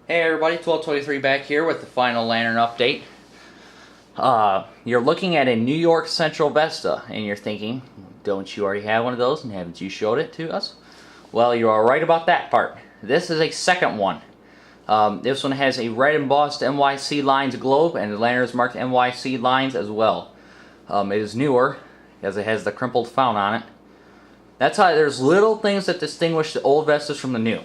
Hey everybody, 1223 back here with the final Lantern update. You're looking at a New York Central Vesta, and you're thinking, don't you already have one of those, and haven't you showed it to us? Well, you are right about that part. This is a second one. This one has a red embossed NYC Lines globe, and the lantern is marked NYC Lines as well. It is newer, as it has the crimpled fount on it. That's how there's little things that distinguish the old Vestas from the new.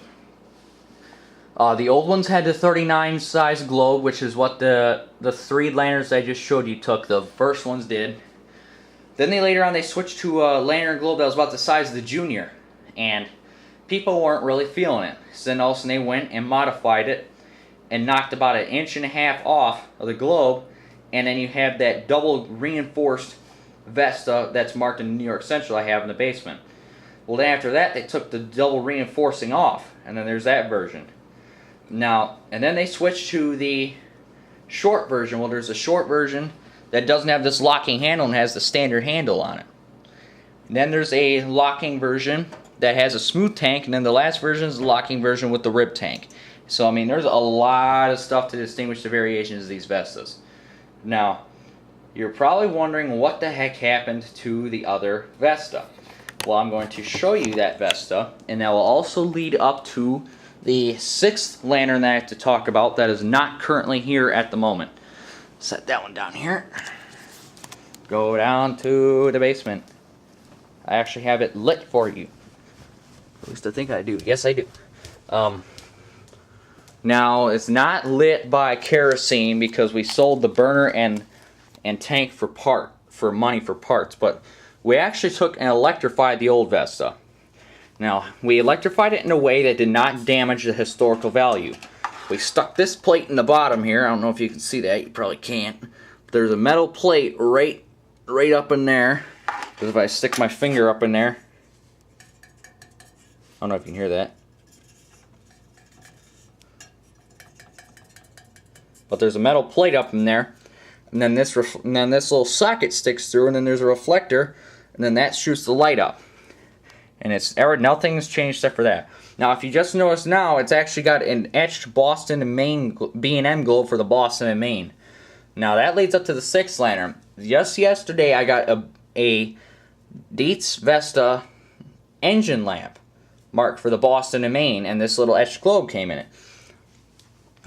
The old ones had the 39 size globe, which is what the three lanterns I just showed you took. The first ones did. Then later on they switched to a lantern globe that was about the size of the Junior, and people weren't really feeling it. So then all of a sudden they went and modified it and knocked about 1.5 inches off of the globe, and then you have that double reinforced Vesta that's marked in New York Central I have in the basement. Well, then after that they took the double reinforcing off, and then there's that version. Now, and then they switched to the short version. Well, there's a short version that doesn't have this locking handle and has the standard handle on it. And then there's a locking version that has a smooth tank, and then the last version is the locking version with the rib tank. So, I mean, there's a lot of stuff to distinguish the variations of these Vestas. Now, you're probably wondering what the heck happened to the other Vesta. Well, I'm going to show you that Vesta, and that will also lead up to the sixth lantern that I have to talk about that is not currently here at the moment. Set that one down here. Go down to the basement. I actually have it lit for you. At least I think I do. Yes, I do. Now, it's not lit by kerosene because we sold the burner and tank for money for parts, but we actually took and electrified the old Vesta. Now, we electrified it in a way that did not damage the historical value. We stuck this plate in the bottom here. I don't know if you can see that. You probably can't. But there's a metal plate right up in there. Because if I stick my finger up in there, I don't know if you can hear that. But there's a metal plate up in there. And then this little socket sticks through, and then there's a reflector, and then that shoots the light up. And nothing's changed except for that. Now, if you just notice now, it's actually got an etched Boston and Maine B&M globe for the Boston and Maine. Now, that leads up to the sixth lantern. Just yesterday, I got a Dietz Vesta engine lamp marked for the Boston and Maine, and this little etched globe came in it.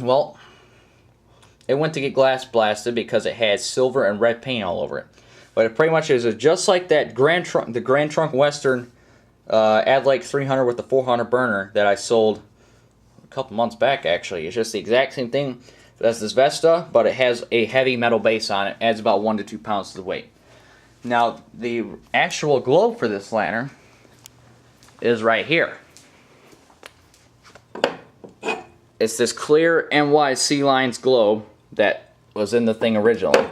Well, it went to get glass blasted because it had silver and red paint all over it. But it pretty much is just like that the Grand Trunk Western Adlake 300 with the 400 burner that I sold a couple months back, actually. It's just the exact same thing as this Vesta, but it has a heavy metal base on it. Adds about 1 to 2 pounds to the weight. Now, the actual globe for this lantern is right here. It's this clear NYC Lines globe that was in the thing originally.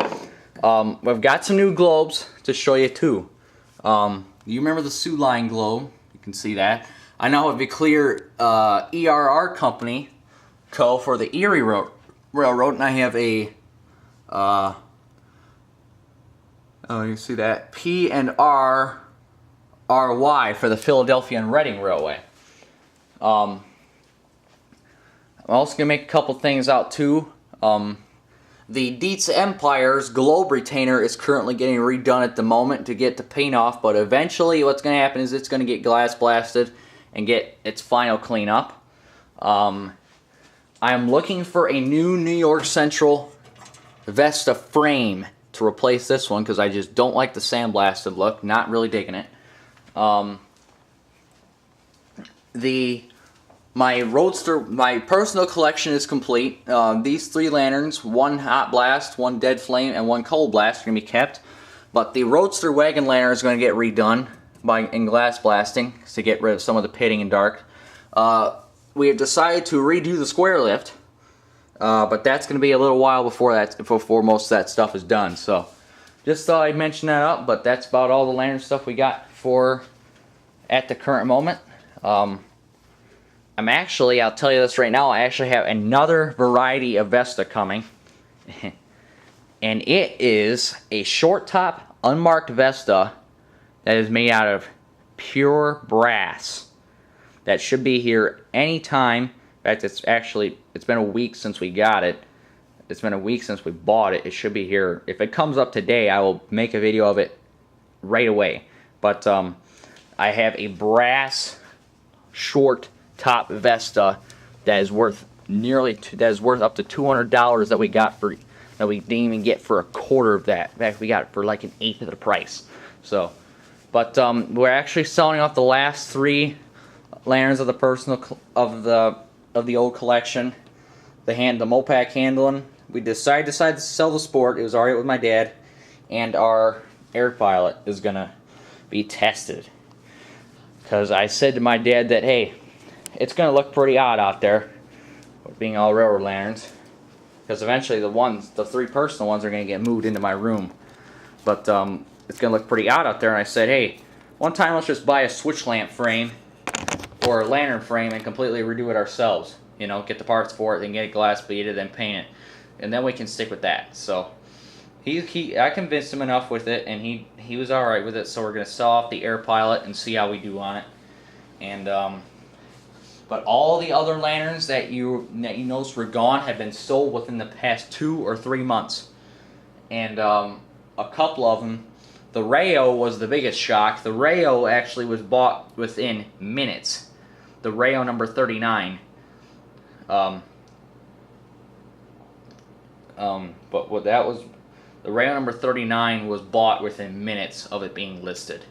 We've got some new globes to show you too. You remember the Sioux Line globe? You can see that. I now have a clear ERR company co for the Erie Railroad, and I have a you can see that P&R RY for the Philadelphia and Reading Railway. I'm also gonna make a couple things out too. The Dietz Empire's globe retainer is currently getting redone at the moment to get the paint off, but eventually what's going to happen is it's going to get glass blasted and get its final cleanup. I'm looking for a new New York Central Vesta frame to replace this one because I just don't like the sandblasted look. Not really digging it. My Roadster, my personal collection is complete. These three lanterns, one hot blast, one dead flame, and one cold blast are going to be kept. But the Roadster wagon lantern is going to get redone in glass blasting to get rid of some of the pitting and dark. We have decided to redo the square lift, but that's going to be a little while before most of that stuff is done. So, just thought I'd mention that up, but that's about all the lantern stuff we got at the current moment. I'll tell you this right now, I actually have another variety of Vesta coming. And it is a short top, unmarked Vesta that is made out of pure brass. That should be here anytime In fact, it's been a week since we got it. It's been a week since we bought it. It should be here. If it comes up today, I will make a video of it right away. But I have a brass short top Vesta that is worth up to $200 that we got for that we didn't even get for a quarter of that. In fact, we got it for like an eighth of the price. So, but we're actually selling off the last 3 lanterns of the old collection. The Mopac handling. We decided to sell the Sport. It was alright with my dad, and our Air Pilot is gonna be tested. Because I said to my dad that, hey, it's gonna look pretty odd out there with being all railroad lanterns. Because eventually the 3 personal ones are gonna get moved into my room. But it's gonna look pretty odd out there. And I said, hey, one time let's just buy a switch lamp frame or a lantern frame and completely redo it ourselves. You know, get the parts for it, then get it glass beaded, then paint it, and then we can stick with that. So I convinced him enough with it, and he was all right with it. So we're gonna sell off the Air Pilot and see how we do on it. And but all the other lanterns that you noticed were gone have been sold within the past 2 or 3 months, and a couple of them. The Rayo was the biggest shock. The Rayo actually was bought within minutes. The Rayo number 39. But what that was, the Rayo number 39 was bought within minutes of it being listed.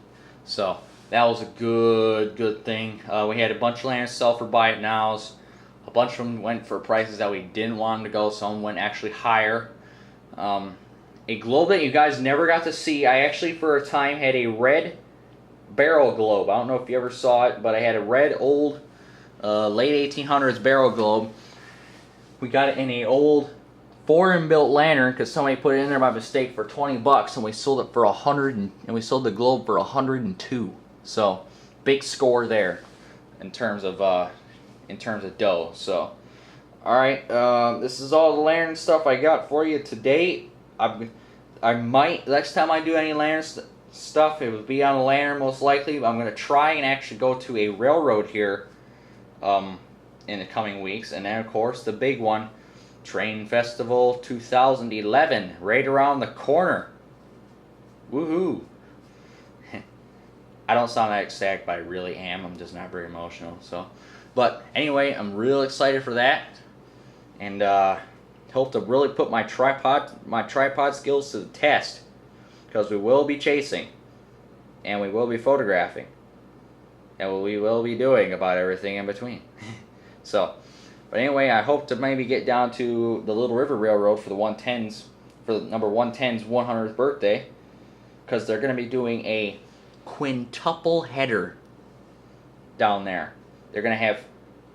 So that was a good thing. We had a bunch of lanterns sell for buy it nows. A bunch of them went for prices that we didn't want them to go. Some went actually higher. A globe that you guys never got to see. I actually for a time had a red barrel globe. I don't know if you ever saw it, but I had a red old late 1800s barrel globe. We got it in a old foreign built lantern because somebody put it in there by mistake for 20 bucks, and we sold it for 100, and we sold the globe for 102. So big score there in terms of dough. So all right, this is all the lantern stuff I got for you today. I might, next time I do any lantern stuff, it will be on a lantern most likely. I'm going to try and actually go to a railroad here in the coming weeks. And then, of course, the big one, Train Festival 2011, right around the corner. Woohoo! I don't sound that ecstatic, but I really am. I'm just not very emotional. So, but anyway, I'm real excited for that. And, hope to really put my tripod skills to the test, because we will be chasing, and we will be photographing, and we will be doing about everything in between. So, but anyway, I hope to maybe get down to the Little River Railroad for the 110s, for the number 110's 100th birthday, because they're going to be doing a quintuple header down there. They're going to have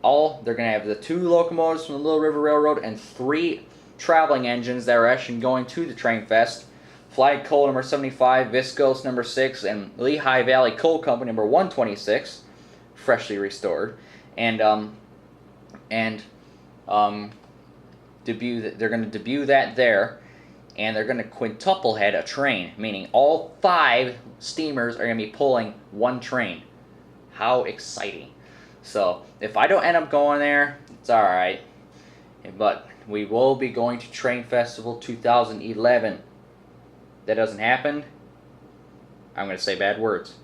the 2 locomotives from the Little River Railroad and 3 traveling engines that are actually going to the Train Fest. Flag Coal number 75, Viscose number 6, and Lehigh Valley Coal Company number 126, freshly restored. And they're going to debut that there, and they're going to quintuple head a train, meaning all 5 steamers are going to be pulling one train. How exciting! So, if I don't end up going there, it's alright. But we will be going to Train Festival 2011. That doesn't happen, I'm going to say bad words.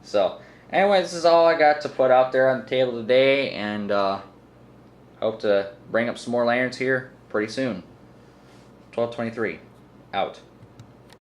So, anyway, this is all I got to put out there on the table today. And hope to bring up some more lanterns here pretty soon. 1223. Out.